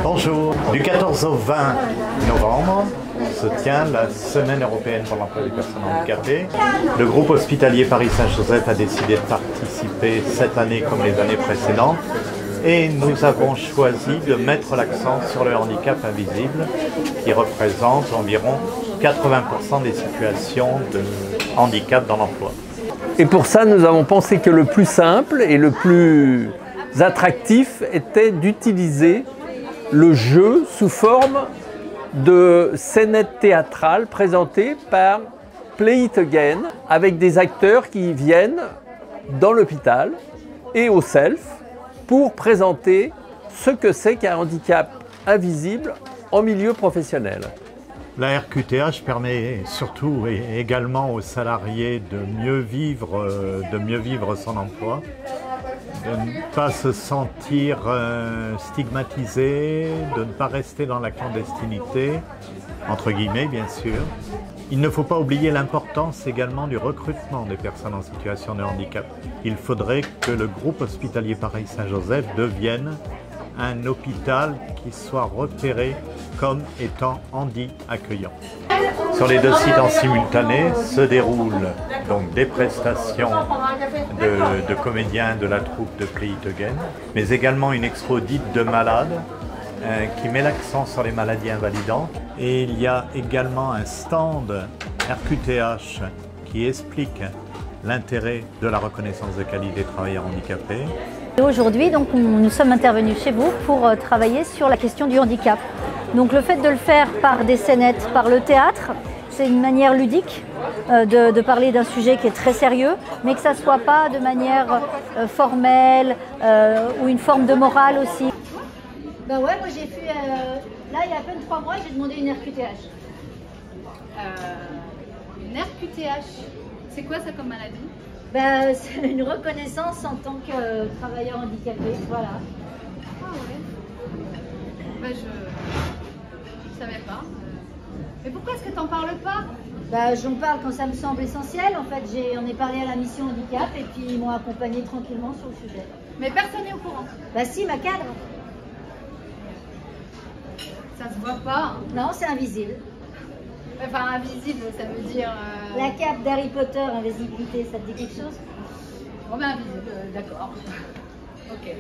Bonjour. Du 14 au 20 novembre se tient la Semaine européenne pour l'emploi des personnes handicapées. Le groupe hospitalier Paris Saint-Joseph a décidé de participer cette année comme les années précédentes et nous avons choisi de mettre l'accent sur le handicap invisible qui représente environ 80% des situations de handicap dans l'emploi. Et pour ça, nous avons pensé que le plus simple et le plus attractif était d'utiliser le jeu sous forme de scénette théâtrale présentée par Play It Again avec des acteurs qui viennent dans l'hôpital et au self pour présenter ce que c'est qu'un handicap invisible en milieu professionnel. La RQTH permet surtout et également aux salariés de mieux vivre son emploi, de ne pas se sentir stigmatisé, de ne pas rester dans la clandestinité, entre guillemets bien sûr. Il ne faut pas oublier l'importance également du recrutement des personnes en situation de handicap. Il faudrait que le groupe hospitalier Paris Saint-Joseph devienne un hôpital qui soit repéré comme étant handi accueillant. Sur les deux sites en simultané se déroulent donc des prestations de comédiens de la troupe de Play It Again, mais également une expo dite de malades qui met l'accent sur les maladies invalidantes. Et il y a également un stand RQTH qui explique l'intérêt de la reconnaissance de qualité des travailleurs handicapés. Aujourd'hui, donc, nous sommes intervenus chez vous pour travailler sur la question du handicap. Donc le fait de le faire par des scénettes, par le théâtre, c'est une manière ludique de parler d'un sujet qui est très sérieux, mais que ça ne soit pas de manière formelle ou une forme de morale aussi. Ben ouais, moi j'ai fait, là il y a à peine 3 mois, j'ai demandé une RQTH. Une RQTH, c'est quoi ça comme maladie? Ben, c'est une reconnaissance en tant que travailleur handicapé, voilà. Ah ouais. Ben je savais pas. Mais pourquoi est-ce que tu n'en parles pas? Ben, j'en parle quand ça me semble essentiel. En fait, j'en ai parlé à la mission handicap et puis ils m'ont accompagné tranquillement sur le sujet. Mais personne n'est au courant? Ben si, ma cadre. Ça se voit pas. Non, c'est invisible. Enfin, invisible, ça veut dire... La cape d'Harry Potter, invisibilité, ça te dit quelque chose? Bon ben invisible, d'accord. Ok.